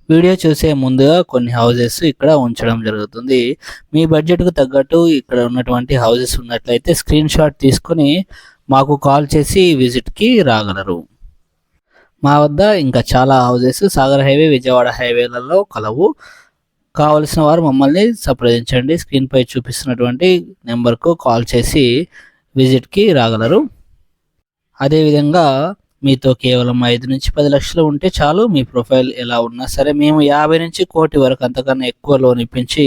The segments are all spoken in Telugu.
వీడియో చూసే ముందుగా కొన్ని హౌసెస్ ఇక్కడ ఉంచడం జరుగుతుంది. మీ బడ్జెట్‌కు తగ్గట్టు ఇక్కడ ఉన్నటువంటి హౌసెస్ ఉన్నట్లయితే స్క్రీన్ షాట్ తీసుకొని మాకు కాల్ చేసి విజిట్‌కి రాగలరు. మా వద్ద ఇంకా చాలా హౌసెస్ సాగర్ హైవే, విజయవాడ హైవేలలో కలవు. కావలసిన వారు మమ్మల్ని సంప్రదించండి. స్క్రీన్‌పై చూపిస్తున్నటువంటి నెంబర్‌కు కాల్ చేసి విజిట్‌కి రాగలరు. అదేవిధంగా మీతో కేవలం 5-10 లక్షలు ఉంటే చాలు. మీ ప్రొఫైల్ ఎలా ఉన్నా సరే మేము 50-1,00,00,000 వరకు అంతకన్నా ఎక్కువ లోన్ ఇప్పించి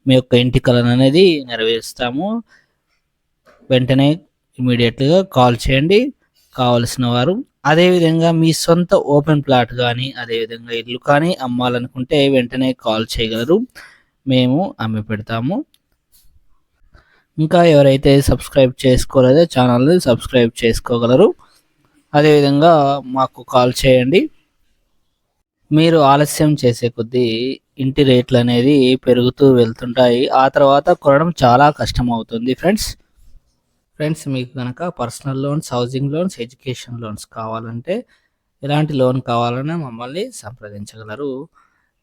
మీ యొక్క ఇంటి కలననేది నెరవేరుస్తాము. వెంటనే ఇమ్మీడియేట్‌గా కాల్ చేయండి కావలసిన వారు. అదేవిధంగా మీ సొంత ఓపెన్ ప్లాట్ గానీ, అదేవిధంగా ఇల్లు కానీ అమ్మాలనుకుంటే వెంటనే కాల్ చేయగలరు. మేము అమ్మి పెడతాము. ఇంకా ఎవరైతే సబ్స్క్రైబ్ చేసుకోలేదో ఛానల్‌ని సబ్స్క్రైబ్ చేసుకోగలరు. అదేవిధంగా మాకు కాల్ చేయండి. మీరు ఆలస్యం చేసే కొద్దీ ఇంటి రేట్లనేది పెరుగుతూ వెళ్తుంటాయి. ఆ తర్వాత కొనడం చాలా కష్టమవుతుంది ఫ్రెండ్స్. మీకు గనక personal loans, housing loans, education loans కావాలంటే ఎలాంటి లోన్ కావాలన్నా మమ్మల్ని సంప్రదించగలరు.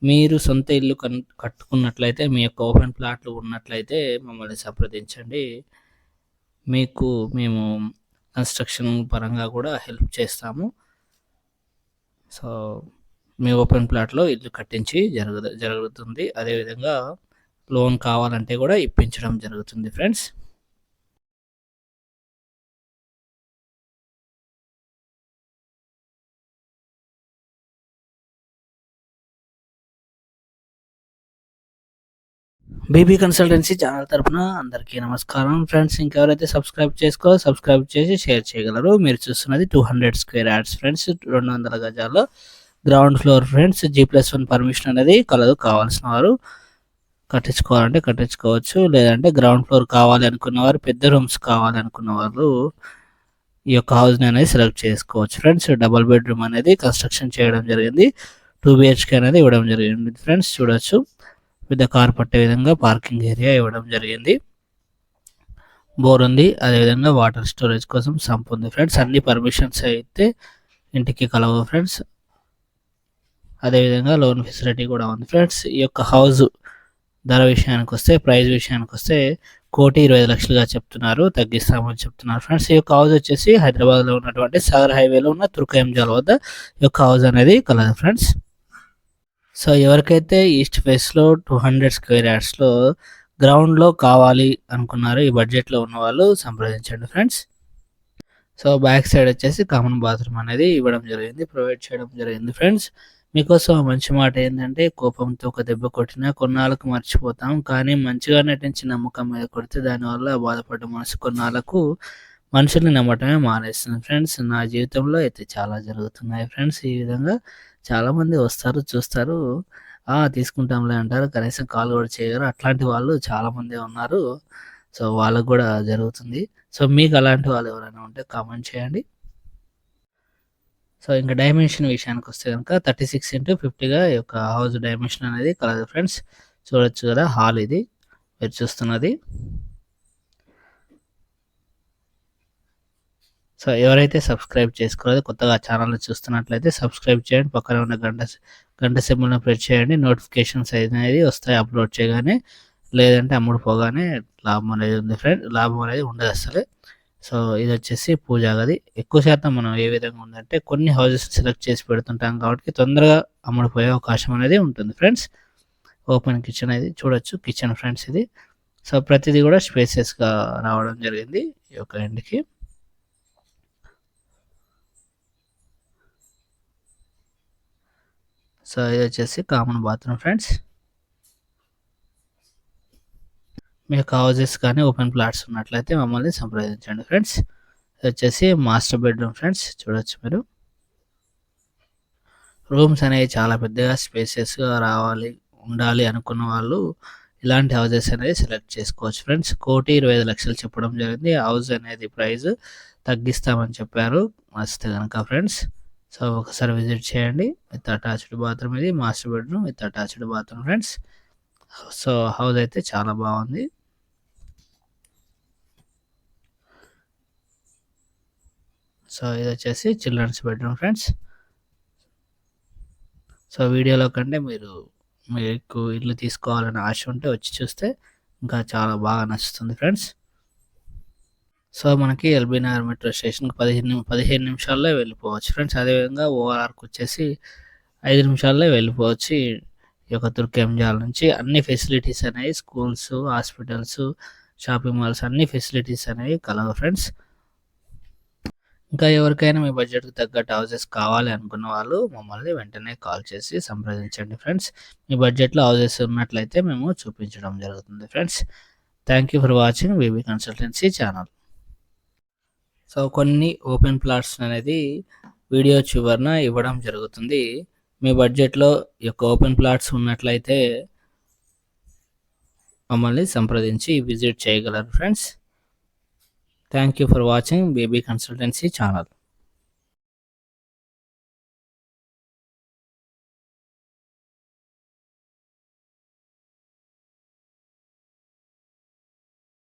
మీరు సొంత ఇల్లు కట్టుకున్నట్లయితే మీ యొక్క ఓపెన్ ప్లాట్లు ఉన్నట్లయితే మమ్మల్ని సంప్రదించండి. మీకు మేము కన్స్ట్రక్షన్ పరంగా కూడా హెల్ప్ చేస్తాము. సో మీ ఓపెన్ ప్లాట్‌లో ఇల్లు కట్టించి జరుగుతుంది. అదేవిధంగా లోన్ కావాలంటే కూడా ఇప్పించడం జరుగుతుంది ఫ్రెండ్స్. బీబీ కన్సల్టెన్సీ ఛానల్ తరపున అందరికీ నమస్కారం ఫ్రెండ్స్. ఇంకెవరైతే సబ్స్క్రైబ్ చేసి షేర్ చేయగలరు. మీరు చూస్తున్నది 200 స్క్వేర్ యార్డ్స్ ఫ్రెండ్స్. 200 గజాల్లో ground floor friends. G+1 permission అనేది కలదు. కావాల్సిన వారు కట్టించుకోవాలంటే కట్టించుకోవచ్చు. లేదంటే గ్రౌండ్ ఫ్లోర్ కావాలి అనుకున్న వారు, పెద్ద రూమ్స్ కావాలి అనుకున్న వాళ్ళు ఈ యొక్క హౌస్‌ని అనేది సెలెక్ట్ చేసుకోవచ్చు ఫ్రెండ్స్. డబుల్ బెడ్రూమ్ అనేది కన్స్ట్రక్షన్ చేయడం జరిగింది. 2 BHK అనేది ఇవ్వడం జరిగింది ఫ్రెండ్స్. చూడొచ్చు. పెద్ద కార్ పట్టే విధంగా పార్కింగ్ ఏరియా ఇవ్వడం జరిగింది. బోర్ ఉంది. అదేవిధంగా వాటర్ స్టోరేజ్ కోసం సంప్ ఉంది ఫ్రెండ్స్. అన్ని పర్మిషన్స్ అయితే ఇంటికి కలవు ఫ్రెండ్స్. అదేవిధంగా లోన్ ఫెసిలిటీ కూడా ఉంది ఫ్రెండ్స్. ఈ యొక్క హౌస్ ధర విషయానికొస్తే, ప్రైస్ విషయానికొస్తే 1,20,00,000గా చెప్తున్నారు. తగ్గిస్తామని చెప్తున్నారు ఫ్రెండ్స్. ఈ యొక్క హౌస్ వచ్చేసి హైదరాబాద్‌లో ఉన్నటువంటి సాగర్ హైవేలో ఉన్న తుర్కయంజాల్ వద్ద ఈ యొక్క హౌస్ అనేది కలదు ఫ్రెండ్స్. సో ఎవరికైతే ఈస్ట్ ఫేస్‌లో 200 స్క్వేర్ యార్డ్స్‌లో గ్రౌండ్‌లో కావాలి అనుకున్నారో ఈ బడ్జెట్‌లో ఉన్నవాళ్ళు సంప్రదించండి ఫ్రెండ్స్. సో బ్యాక్ సైడ్ వచ్చేసి కామన్ బాత్రూమ్ అనేది ఇవ్వడం జరిగింది. ప్రొవైడ్ చేయడం జరిగింది ఫ్రెండ్స్. మీకోసం మంచి మాట ఏందంటే కోపంతో ఒక దెబ్బ కొట్టినా కొన్నాళ్ళకు మర్చిపోతాం. కానీ మంచిగా నటించి నమ్మకం మీద కొడితే దానివల్ల బాధపడ్డ మనసు కొన్నాళ్ళకు మనుషుల్ని నమ్మటమే మానేస్తుంది ఫ్రెండ్స్. నా జీవితంలో అయితే చాలా జరుగుతున్నాయి ఫ్రెండ్స్. ఈ విధంగా చాలామంది వస్తారు, చూస్తారు. తీసుకుంటాంలే అంటారు. కనీసం కాల్ కూడా చేయరు. అట్లాంటి వాళ్ళు చాలామందే ఉన్నారు. సో వాళ్ళకి కూడా జరుగుతుంది. సో మీకు అలాంటి వాళ్ళు ఎవరైనా ఉంటే కామెంట్ చేయండి. సో ఇంక డైమెన్షన్ విషయానికొస్తే గనక 36x50గా ఈ యొక్క హౌస్ డైమెన్షన్ అనేది కలదు ఫ్రెండ్స్. చూడొచ్చు కదా హాల్ ఇది మీరు చూస్తున్నది. సో ఎవరైతే సబ్స్క్రైబ్ చేసుకోలేదో కొత్తగా ఛానల్‌ని చూస్తున్నట్లయితే సబ్స్క్రైబ్ చేయండి. పక్కనే ఉన్న గంట సింబల్‌ని ప్రెస్ చేయండి. నోటిఫికేషన్స్ అనేది వస్తాయి అప్లోడ్ చేయగానే. లేదంటే అమ్ముడు పోగానే లాభం అనేది ఉంది లాభం అనేది ఉండదు అసలే. సో ఇదొచ్చేసి పూజా గది. ఎక్కువ శాతం మనం ఏ విధంగా ఉందంటే కొన్ని హౌసెస్ సెలెక్ట్ చేసి పెడుతుంటాం కాబట్టి తొందరగా అమ్ముడుపోయే అవకాశం అనేది ఉంటుంది ఫ్రెండ్స్. ఓపెన్ కిచెన్ ఇది చూడొచ్చు. కిచెన్ ఫ్రెండ్స్ ఇది. సో ప్రతిదీ కూడా స్పేసియస్‌గా రావడం జరిగింది ఈ యొక్క ఇంటికి. సో ఇదొచ్చేసి కామన్ బాత్రూమ్ ఫ్రెండ్స్. మీ యొక్క హౌసెస్ కానీ ఓపెన్ ప్లాట్స్ ఉన్నట్లయితే మమ్మల్ని సంప్రదించండి ఫ్రెండ్స్. ఇది వచ్చేసి మాస్టర్ బెడ్రూమ్ ఫ్రెండ్స్. చూడొచ్చు మీరు. రూమ్స్ అనేవి చాలా పెద్దగా స్పేసియస్‌గా ఉండాలి అనుకున్న వాళ్ళు ఇలాంటి హౌసెస్ అనేది సెలెక్ట్ చేసుకోవచ్చు ఫ్రెండ్స్. 1,25,00,000 చెప్పడం జరిగింది. హౌస్ అనేది ప్రైస్ తగ్గిస్తామని చెప్పారు. నచ్చితే గనక ఫ్రెండ్స్. సో ఒకసారి విజిట్ చేయండి. విత్ అటాచ్డ్ బాత్రూమ్ ఇది. Master bedroom with attached bathroom friends. So house అయితే చాలా బాగుంది. సో ఇది వచ్చేసి చిల్డ్రన్స్ బెడ్రూమ్ ఫ్రెండ్స్. సో వీడియోలో కంటే మీకు ఇల్లు తీసుకోవాలని ఆశ ఉంటే వచ్చి చూస్తే ఇంకా చాలా బాగా నచ్చుతుంది ఫ్రెండ్స్. సో మనకి ఎల్బీ నగర్ మెట్రో స్టేషన్కి 15 నిమిషాల్లో వెళ్ళిపోవచ్చు ఫ్రెండ్స్. అదేవిధంగా ఓఆర్ఆర్కి వచ్చేసి 5 నిమిషాల్లో వెళ్ళిపోవచ్చు. ఈ యొక్క తుర్కెంజాల నుంచి అన్ని ఫెసిలిటీస్ అనేవి స్కూల్స్, హాస్పిటల్స్, షాపింగ్ మాల్స్ అన్ని ఫెసిలిటీస్ అనేవి కలవు ఫ్రెండ్స్. ఇంకా ఎవరికైనా మీ బడ్జెట్కి తగ్గట్టు హౌసెస్ కావాలి అనుకున్న వాళ్ళు మమ్మల్ని వెంటనే కాల్ చేసి సంప్రదించండి ఫ్రెండ్స్. మీ బడ్జెట్లో హౌసెస్ ఉన్నట్లయితే మేము చూపించడం జరుగుతుంది friends. Thank you for watching BB consultancy channel. So కొన్ని ఓపెన్ ప్లాట్స్ అనేది వీడియో చివరన ఇవ్వడం జరుగుతుంది. మీ బడ్జెట్లో ఈ యొక్క ఓపెన్ ప్లాట్స్ ఉన్నట్లయితే మమ్మల్ని సంప్రదించి విజిట్ చేయగలరు friends. Thank you for watching BB consultancy channel.